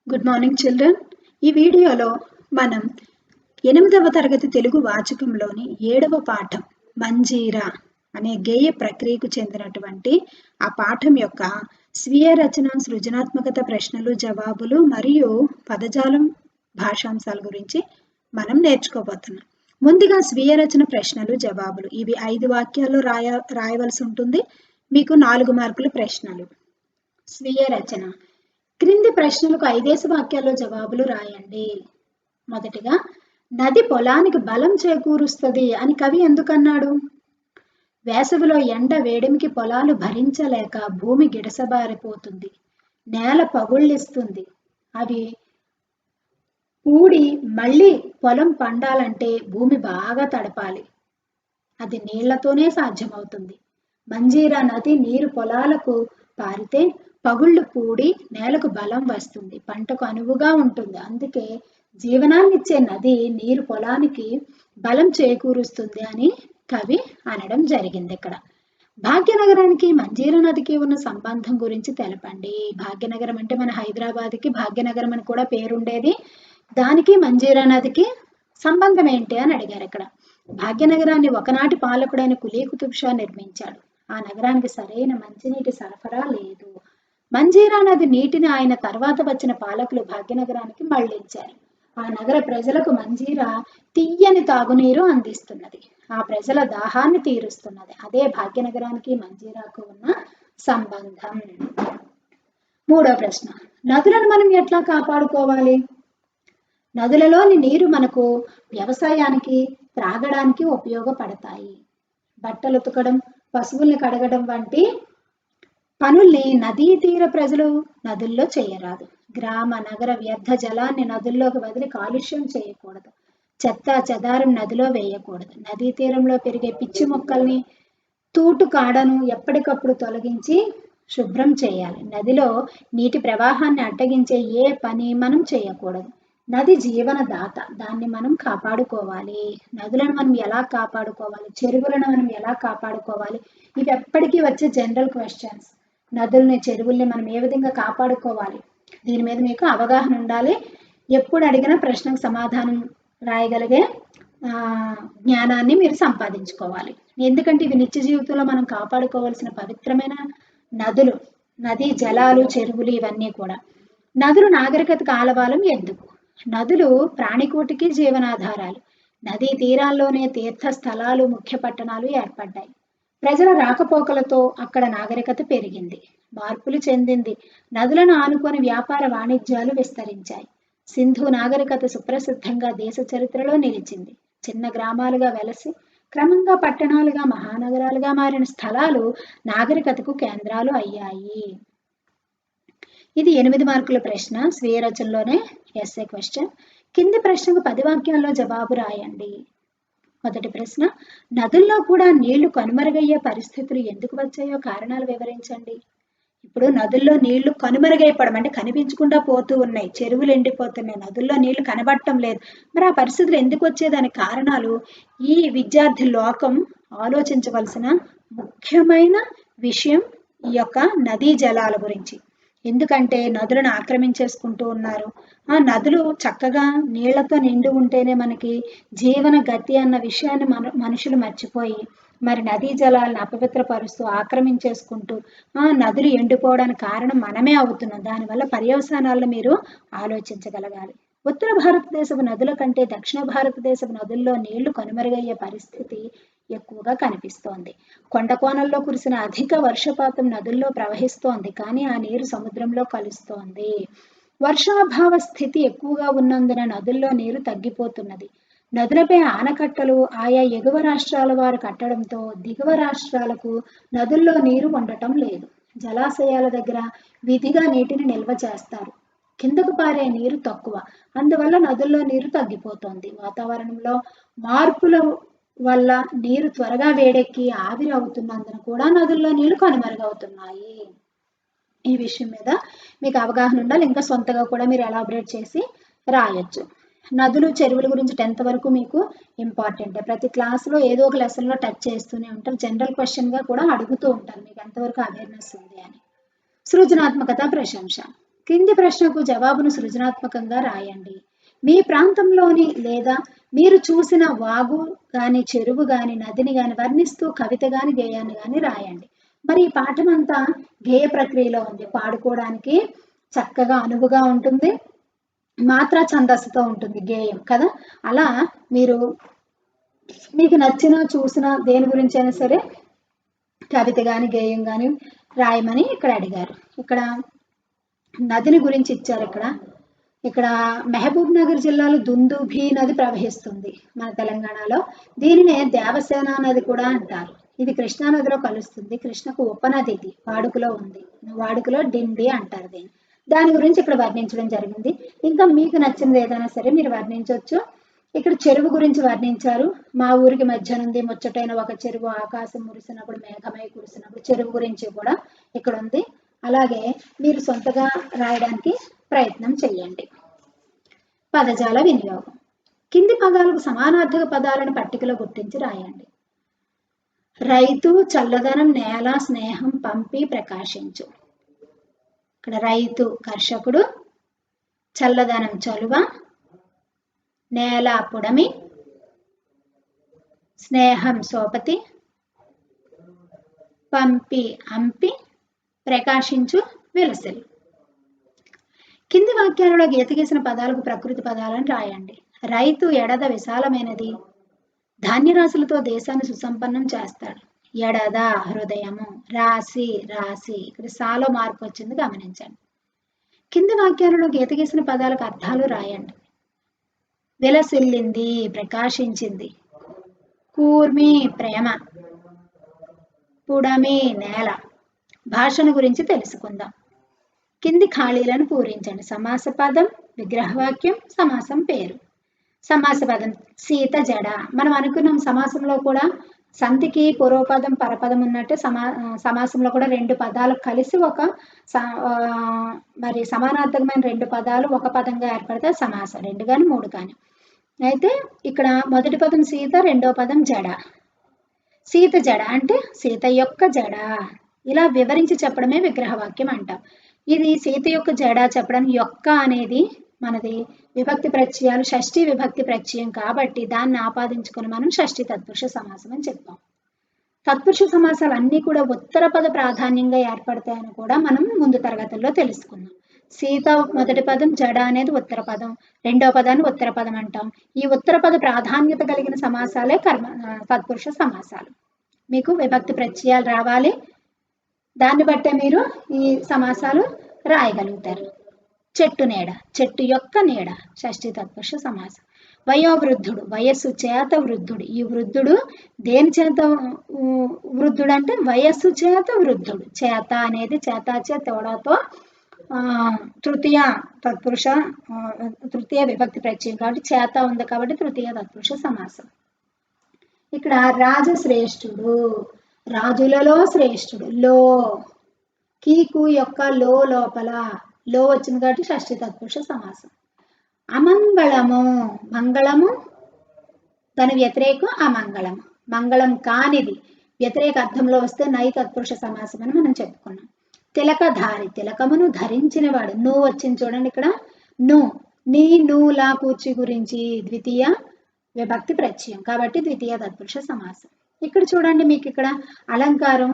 Good morning children. ఈ వీడియోలో మనం 8వ తరగతి తెలుగు వాచకంలోని 7వ పాఠం మంజీరా అనే గేయ ప్రక్రియకు చెందినటువంటి ఆ పాఠం యొక్క స్వీయ రచన, సృజనాత్మకత, ప్రశ్నలు, జవాబులు మరియు పదజాలం, భాషాంశాల గురించి మనం నేర్చుకోబోతున్నాం. ముందుగా స్వీయ రచన, ప్రశ్నలు, జవాబులు ఇవి 5 వాక్యాల్లో రాయవలసి ఉంటుంది. మీకు 4 మార్కులు ప్రశ్నలు. స్వీయ రచన. క్రింది ప్రశ్నలకు 5 వాక్యాల్లో జవాబులు రాయండి. మొదటిగా, నది పొలానికి బలం చేకూరుస్తుంది అని కవి ఎందుకన్నాడు? వేసవిలో ఎండ వేడిమికి పొలాలు భరించలేక భూమి గిడసబారిపోతుంది. నేల పగుళ్ళిస్తుంది. అవి పూడి మళ్ళీ పొలం పండాలంటే భూమి బాగా తడపాలి. అది నీళ్లతోనే సాధ్యమవుతుంది. మంజీరా నది నీరు పొలాలకు పారితే పగుళ్ళు పూడి నేలకు బలం వస్తుంది, పంటకు అనువుగా ఉంటుంది. అందుకే జీవనాన్నిచ్చే నది నీరు పొలానికి బలం చేకూరుస్తుంది అని కవి అనడం జరిగింది. ఇక్కడ భాగ్యనగరానికి మంజీరా నదికి ఉన్న సంబంధం గురించి తెలపండి. భాగ్యనగరం అంటే మన హైదరాబాద్కి భాగ్యనగరం అని కూడా పేరుండేది. దానికి మంజీరా నదికి సంబంధం ఏంటి అని అడిగారు. ఇక్కడ భాగ్యనగరాన్ని ఒకనాటి పాలకుడైన కులీ కుతుబ్ షా నిర్మించాడు. ఆ నగరానికి సరైన మంచినీటి సరఫరా లేదు. మంజీరా నది నీటిని ఆయన తర్వాత వచ్చిన పాలకులు భాగ్యనగరానికి మళ్లించారు. ఆ నగర ప్రజలకు మంజీరా తీయని తాగునీరు అందిస్తున్నది. ఆ ప్రజల దాహాన్ని తీరుస్తున్నది. అదే భాగ్యనగరానికి మంజీరాకు ఉన్న సంబంధం. 3వ ప్రశ్న, నదులను మనం ఎట్లా కాపాడుకోవాలి? నదులలోని నీరు మనకు వ్యవసాయానికి, త్రాగడానికి ఉపయోగపడతాయి. బట్టలు ఉతకడం, పశువుల్ని కడగడం వంటి పనుల్ని నదీ తీర ప్రజలు నదుల్లో చేయరాదు. గ్రామ నగర వ్యర్థ జలాన్ని నదుల్లోకి వదిలి కాలుష్యం చేయకూడదు. చెత్త చెదారం నదిలో వేయకూడదు. నదీ తీరంలో పెరిగే పిచ్చి మొక్కల్ని, తూటు కాడను ఎప్పటికప్పుడు తొలగించి శుభ్రం చేయాలి. నదిలో నీటి ప్రవాహాన్ని అడ్డగించే ఏ పని మనం చేయకూడదు. నది జీవన దాత, దాన్ని మనం కాపాడుకోవాలి. నదులను మనం ఎలా కాపాడుకోవాలి? చెరువులను మనం ఎలా కాపాడుకోవాలి? ఇవి ఎప్పటికీ వచ్చే జనరల్ క్వశ్చన్స్. నదుల్ని, చెరువుల్ని మనం ఏ విధంగా కాపాడుకోవాలి? దీని మీద మీకు అవగాహన ఉండాలి. ఎప్పుడు అడిగినా ప్రశ్నకు సమాధానం రాయగలిగే జ్ఞానాన్ని మీరు సంపాదించుకోవాలి. ఎందుకంటే ఇవి నిత్య జీవితంలో మనం కాపాడుకోవాల్సిన పవిత్రమైన నదులు, నదీ జలాలు, చెరువులు ఇవన్నీ కూడా. నదులు నాగరికతకు ఆలవాలం ఎందుకు? నదులు ప్రాణికోటికి జీవనాధారాలు. నదీ తీరాల్లోనే తీర్థ స్థలాలు, ముఖ్య పట్టణాలు ఏర్పడ్డాయి. ప్రజల రాకపోకలతో అక్కడ నాగరికత పెరిగింది, మార్పులు చెందింది. నదులను ఆనుకొని వ్యాపార వాణిజ్యాలు విస్తరించాయి. సింధు నాగరికత సుప్రసిద్ధంగా దేశ చరిత్రలో నిలిచింది. చిన్న గ్రామాలుగా వెలసి క్రమంగా పట్టణాలుగా, మహానగరాలుగా మారిన స్థలాలు నాగరికతకు కేంద్రాలు అయ్యాయి. ఇది 8 మార్కుల ప్రశ్న, స్వీయ రచనలోనే ఎస్ఏ క్వశ్చన్. కింది ప్రశ్నకు 10 వాక్యాల్లో జవాబు రాయండి. మొదటి ప్రశ్న, నదుల్లో కూడా నీళ్లు కనుమరుగయ్యే పరిస్థితులు ఎందుకు వచ్చాయో కారణాలు వివరించండి. ఇప్పుడు నదుల్లో నీళ్లు కనుమరుగైపోవడం అంటే కనిపించకుండా పోతూ ఉన్నాయి, చెరువులు ఎండిపోతున్నాయి, నదుల్లో నీళ్లు కనబడటం లేదు. మరి ఆ పరిస్థితులు ఎందుకు వచ్చేదానికి కారణాలు ఈ విద్యార్థి లోకం ఆలోచించవలసిన ముఖ్యమైన విషయం ఈ యొక్క నదీ జలాల గురించి. ఎందుకంటే నదులను ఆక్రమించేసుకుంటూ ఉన్నారు. ఆ నదులు చక్కగా నీళ్లతో నిండి ఉంటేనే మనకి జీవన గతి అన్న విషయాన్ని మనుషులు మర్చిపోయి మరి నదీ జలాలను అపవిత్రపరుస్తూ ఆక్రమించేసుకుంటూ నదులు ఎండిపోవడానికి కారణం మనమే అవుతున్నాం. దానివల్ల పర్యవసానాలను మీరు ఆలోచించగలగాలి. ఉత్తర భారతదేశపు నదుల కంటే దక్షిణ భారతదేశపు నదుల్లో నీళ్లు కనుమరుగయ్యే పరిస్థితి ఎక్కువగా కనిపిస్తోంది. కొండకోణంలో కురిసిన అధిక వర్షపాతం నదుల్లో ప్రవహిస్తోంది, కానీ ఆ నీరు సముద్రంలో కలుస్తోంది. వర్షాభావ స్థితి ఎక్కువగా ఉన్నందున నదుల్లో నీరు తగ్గిపోతున్నది. నదులపై ఆనకట్టలు ఆయా ఎగువ రాష్ట్రాల వారు కట్టడంతో దిగువ రాష్ట్రాలకు నదుల్లో నీరు ఉండటం లేదు. జలాశయాల దగ్గర విధిగా నీటిని నిల్వ చేస్తారు. కిందకు పారే నీరు తక్కువ, అందువల్ల నదుల్లో నీరు తగ్గిపోతోంది. వాతావరణంలో మార్పుల వల్ల నీరు త్వరగా వేడెక్కి ఆవిరి అవుతున్నందున కూడా నదుల్లో నీళ్లు కనుమరుగవుతున్నాయి. ఈ విషయం మీద మీకు అవగాహన ఉండాలి. ఇంకా సొంతగా కూడా మీరు ఎలాబరేట్ చేసి రాయొచ్చు. నదులు, చెరువుల గురించి 10th వరకు మీకు ఇంపార్టెంట్. ప్రతి క్లాస్లో ఏదో ఒక లెసన్లో టచ్ చేస్తూనే ఉంటారు. జనరల్ క్వశ్చన్గా కూడా అడుగుతూ ఉంటారు మీకు ఎంతవరకు అవేర్నెస్ ఉంది అని. సృజనాత్మకత, ప్రశంస. కింది ప్రశ్నకు జవాబును సృజనాత్మకంగా రాయండి. మీ ప్రాంతంలోని లేదా మీరు చూసిన వాగు గాని, చెరువు గాని, నదిని గాని వర్ణిస్తూ కవిత గాని, గేయాన్ని గాని రాయండి. మరి ఈ పాఠం అంతా గేయ ప్రక్రియలో ఉంది. పాడుకోవడానికి చక్కగా అనువుగా ఉంటుంది. మాత్రా ఛందస్సుతో ఉంటుంది గేయం కదా. అలా మీరు మీకు నచ్చిన చూసిన దేని గురించి అయినా సరే కవిత గాని, గేయం గాని రాయమని ఇక్కడ అడిగారు. ఇక్కడ నదిని గురించి ఇచ్చారు. ఇక్కడ మహబూబ్ నగర్ జిల్లాలో దుందుభి నది ప్రవహిస్తుంది మన తెలంగాణలో. దీనినే దేవసేన నది కూడా అంటారు. ఇది కృష్ణా నదిలో కలుస్తుంది. కృష్ణకు ఉపనది ఇది, వాడుకలో ఉంది. వాడుకలో డిండి అంటారు దీన్ని. దాని గురించి ఇక్కడ వర్ణించడం జరిగింది. ఇంకా మీకు నచ్చింది ఏదైనా సరే మీరు వర్ణించవచ్చు. ఇక్కడ చెరువు గురించి వర్ణించారు. మా ఊరికి మధ్య నుండి ముచ్చటైన ఒక చెరువు, ఆకాశం మురిసినప్పుడు మేఘమై కురిసినప్పుడు, చెరువు గురించి కూడా ఇక్కడ ఉంది. అలాగే మీరు సొంతగా రాయడానికి ప్రయత్నం చేయండి. పదజాల వినియోగం. కింది పదాలకు సమానార్థక పదాలను పట్టికలో గుర్తించి రాయండి. రైతు, చల్లదనం, నేల, స్నేహం, పంపి, ప్రకాశించు. ఇక్కడ రైతు కర్షకుడు, చల్లదనం చలువ, నేల పుడమి, స్నేహం సోపతి, పంపి అంపి, ప్రకాశించు విలసిల్లు. కింది వాక్యాలలో గీత గీసిన పదాలకు ప్రకృతి పదాలను రాయండి. రైతు ఎడద విశాలమైనది, ధాన్యరాశులతో దేశాన్ని సుసంపన్నం చేస్తాడు. ఎడద హృదయము, రాశి రాశి. ఇక్కడ సాలో మార్పు వచ్చింది గమనించండి. కింది వాక్యాలలో గీత గీసిన పదాలకు అర్థాలు రాయండి. విలసిల్లింది, ప్రకాశించింది. కూర్మి ప్రేమ, పుడమి నేల. భాషను గురించి తెలుసుకుందాం. కింది ఖాళీలను పూరించండి. సమాస పదం, విగ్రహవాక్యం, సమాసం పేరు. సమాస పదం సీత జడ. మనం అనుకున్నాం సమాసంలో కూడా సంధికి పూర్వపదం పరపదం ఉన్నట్టు సమాసంలో కూడా రెండు పదాలు కలిసి ఒక మరి సమానార్థకమైన రెండు పదాలు ఒక పదంగా ఏర్పడితే సమాసం. రెండు కానీ మూడు కానీ. అయితే ఇక్కడ మొదటి పదం సీత, రెండో పదం జడ. సీత జడ అంటే సీత యొక్క జడ. ఇలా వివరించి చెప్పడమే విగ్రహవాక్యం అంటాం. ఇది సీత యొక్క జడ చెప్పడం. యొక్క అనేది మనది విభక్తి ప్రత్యయాలు, షష్ఠీ విభక్తి ప్రత్యయం కాబట్టి దాన్ని ఆపాదించుకొని మనం షష్ఠీ తత్పురుష సమాసం అని చెప్పాం. తత్పురుష సమాసాలు అన్నీ కూడా ఉత్తర పద ప్రాధాన్యంగా ఏర్పడతాయని కూడా మనం ముందు తరగతుల్లో తెలుసుకున్నాం. సీత మొదటి పదం, జడ అనేది ఉత్తర పదం, రెండో పదాన్ని ఉత్తర పదం అంటాం. ఈ ఉత్తర పద ప్రాధాన్యత కలిగిన సమాసాలే తత్పురుష సమాసాలు. మీకు విభక్తి ప్రత్యయాలు రావాలి. దాన్ని బట్టే మీరు ఈ సమాసాలు రాయగలుగుతారు. చెట్టు నీడ, చెట్టు యొక్క నీడ షష్ఠీ తత్పురుష సమాసం. వయోవృద్ధుడు, వయస్సు చేత వృద్ధుడు. ఈ వృద్ధుడు దేని చేత వృద్ధుడు అంటే వయస్సు చేత వృద్ధుడు. చేత అనేది చేతాచే తోడతో తృతీయ తత్పురుష, తృతీయ విభక్తి ప్రత్యయం కాబట్టి చేత ఉంది కాబట్టి తృతీయ తత్పురుష సమాసం. ఇక్కడ రాజశ్రేష్ఠుడు, రాజులలో శ్రేష్ఠుడు. లో, కీకు యొక్క లో లోపల, లో వచ్చింది కాబట్టి షష్ఠీ తత్పురుష సమాసం. అమంగళము, మంగళము దాని వ్యతిరేకం అమంగళము. మంగళం కానిది వ్యతిరేక అర్థంలో వస్తే నై తత్పురుష సమాసం అని మనం చెప్పుకున్నాం. తిలకధారి, తిలకమును ధరించిన వాడు. నువ్వు వచ్చింది చూడండి ఇక్కడ. నువ్వు, నీ, నువ్వులా కూర్చి గురించి ద్వితీయ విభక్తి ప్రత్యయం కాబట్టి ద్వితీయ తత్పురుష సమాసం. ఇక్కడ చూడండి మీకు ఇక్కడ అలంకారం,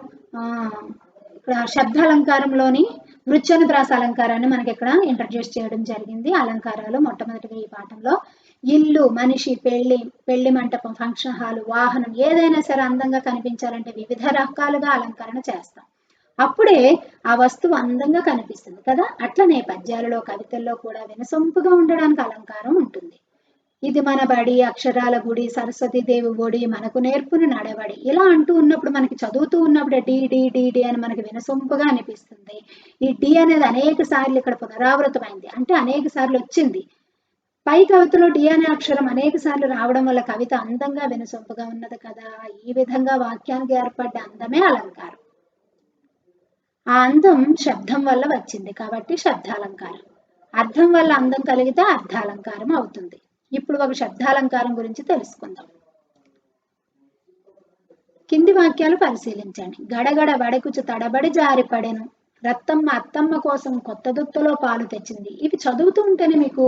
ఇక్కడ శబ్దాలంకారంలోని వృచ్చనుప్రాస అలంకారాన్ని మనకి ఇక్కడ ఇంట్రడ్యూస్ చేయడం జరిగింది. అలంకారాలు మొట్టమొదటిగా ఈ పాఠంలో ఇల్లు, మనిషి, పెళ్లి మంటపం, ఫంక్షన్ హాల్, వాహనం ఏదైనా సరే అందంగా కనిపించాలంటే వివిధ రకాలుగా అలంకరణ చేస్తాం. అప్పుడే ఆ వస్తువు అందంగా కనిపిస్తుంది కదా. అట్లనే పద్యాలలో, కవితల్లో కూడా వినసొంపుగా ఉండడానికి అలంకారం ఉంటుంది. ఇది మన బడి, అక్షరాల గుడి, సరస్వతీదేవి ఒడి, మనకు నేర్పుని నడవడి. ఇలా అంటూ ఉన్నప్పుడు మనకి చదువుతూ ఉన్నప్పుడు డి డి డి డి అని మనకి వినసొంపుగా అనిపిస్తుంది. ఈ డి అనేది అనేక సార్లు ఇక్కడ పునరావృతమైంది, అంటే అనేక సార్లు వచ్చింది. పై కవితలో డి అనే అక్షరం అనేక సార్లు రావడం వల్ల కవిత అందంగా వినసొంపుగా ఉన్నది కదా. ఈ విధంగా వాక్యానికి ఏర్పడ్డ అందమే అలంకారం. ఆ అందం శబ్దం వల్ల వచ్చింది కాబట్టి శబ్దాలంకారం. అర్థం వల్ల అందం కలిగితే అర్థాలంకారం అవుతుంది. ఇప్పుడు ఒక శబ్దాలంకారం గురించి తెలుసుకుందాం. కింది వాక్యాలు పరిశీలించండి. గడగడ వడకుచు తడబడి జారిపడెను, రత్తమ్మ అత్తమ్మ కోసం కొత్త దుత్తలో పాలు తెచ్చింది. ఇవి చదువుతూ ఉంటేనే మీకు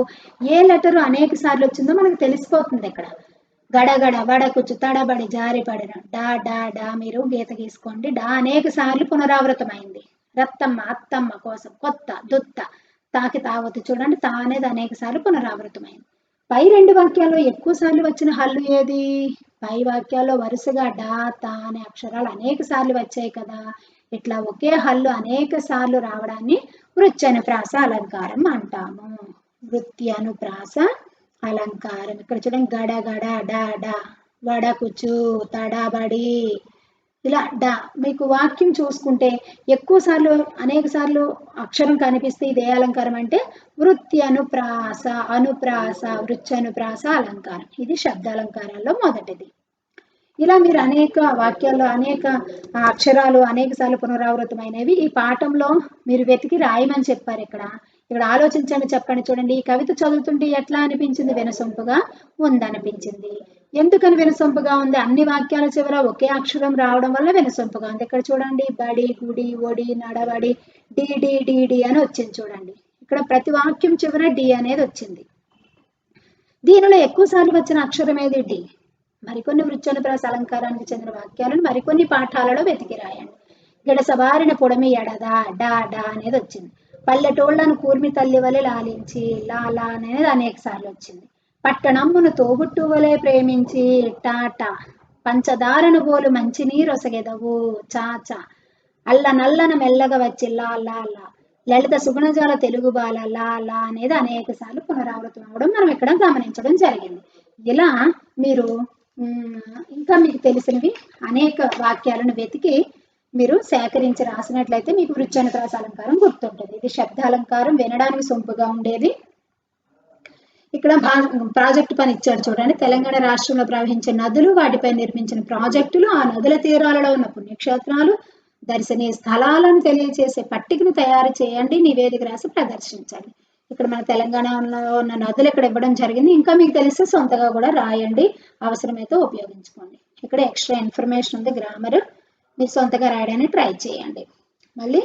ఏ లెటర్ అనేక సార్లు వచ్చిందో మనకు తెలిసిపోతుంది. ఇక్కడ గడగడ వడకుచ్చు తడబడి జారిపడిన డా డా డా మీరు గీత గీసుకోండి. డా అనేక సార్లు పునరావృతమైంది. రత్తమ్మ అత్తమ్మ కోసం కొత్త దుత్త తాకి తావతి చూడండి, తా అనేది అనేక సార్లు పునరావృతమైంది. పై రెండు వాక్యాల్లో ఎక్కువ సార్లు వచ్చిన హల్లు ఏది? పై వాక్యాల్లో వరుసగా డా తా అనే అక్షరాలు అనేక సార్లు వచ్చాయి కదా. ఇట్లా ఒకే హల్లు అనేక సార్లు రావడాన్ని వృత్యనుప్రాస అలంకారం అంటాము. వృత్యనుప్రాస అలంకారం. ఇక్కడ చూడండి, గడ గడ డా డా వడకుచు తడబడి ఇలా డా. మీకు వాక్యం చూసుకుంటే ఎక్కువ సార్లు అనేక సార్లు అక్షరం కనిపిస్తే ఇది ఏ అలంకారం అంటే వృత్యనుప్రాస అనుప్రాస వృత్యనుప్రాస అలంకారం. ఇది శబ్దాలంకారాల్లో మొదటిది. ఇలా మీరు అనేక వాక్యాల్లో అనేక అక్షరాలు అనేక సార్లు పునరావృతమైనవి ఈ పాఠంలో మీరు వెతికి రాయమని చెప్పారు. ఇక్కడ ఆలోచించండి, చెప్పండి. చూడండి, ఈ కవిత చదువుతుంటే ఎట్లా అనిపించింది? వినసొంపుగా ఉందనిపించింది. ఎందుకని వినసొంపుగా ఉంది? అన్ని వాక్యాల చివర ఒకే అక్షరం రావడం వల్ల వినసొంపుగా ఉంది. ఇక్కడ చూడండి, బడి గుడి ఒడి నడవడి డి డి డి డి అని వచ్చింది. చూడండి, ఇక్కడ ప్రతి వాక్యం చివర డి అనేది వచ్చింది. దీనిలో ఎక్కువ సార్లు వచ్చిన అక్షరం ఏది? డి. మరికొన్ని వృత్యనుప్రాస అలంకారానికి చెందిన వాక్యాలను మరికొన్ని పాఠాలలో వెతికి రాయండి. గిడసబారిన పొడమి ఎడదా డా డా అనేది వచ్చింది. పల్లెటూళ్లను కూర్మి తల్లి వలె లాలించి లా లా అనేది అనేక సార్లు వచ్చింది. పట్టణమ్మును తోబుట్టు వలె ప్రేమించి టాటా. పంచదారను పోలు మంచినీరొసగెదవు చాచా. అల్ల నల్లన మెల్లగా వచ్చి లా లా లా. లలిత సుగుణజాల తెలుగు బాల లా లా అనేది అనేక సార్లు పునరావృతం అవడం మనం ఇక్కడ గమనించడం జరిగింది. ఇలా మీరు ఇంకా మీకు తెలిసినవి అనేక వాక్యాలను వెతికి మీరు సేకరించి రాసినట్లయితే మీకు వృత్యనుప్రాస అలంకారం గుర్తుంటుంది. ఇది శబ్దాలంకారం, వినడానికి సొంపుగా ఉండేది. ఇక్కడ ప్రాజెక్టు పని ఇచ్చాడు చూడండి. తెలంగాణ రాష్ట్రంలో ప్రవహించే నదులు, వాటిపై నిర్మించిన ప్రాజెక్టులు, ఆ నదుల తీరాలలో ఉన్న పుణ్యక్షేత్రాలు, దర్శనీయ స్థలాలను తెలియజేసే పట్టికను తయారు చేయండి, నివేదిక రాసి ప్రదర్శించండి. ఇక్కడ మన తెలంగాణలో ఉన్న నదులు ఇక్కడ ఇవ్వడం జరిగింది. ఇంకా మీకు తెలిస్తే సొంతగా కూడా రాయండి, అవసరమైతే ఉపయోగించుకోండి. ఇక్కడ ఎక్స్ట్రా ఇన్ఫర్మేషన్ ఉంది, గ్రామర్. మీరు సొంతగా రాయడానికి ట్రై చేయండి. మళ్ళీ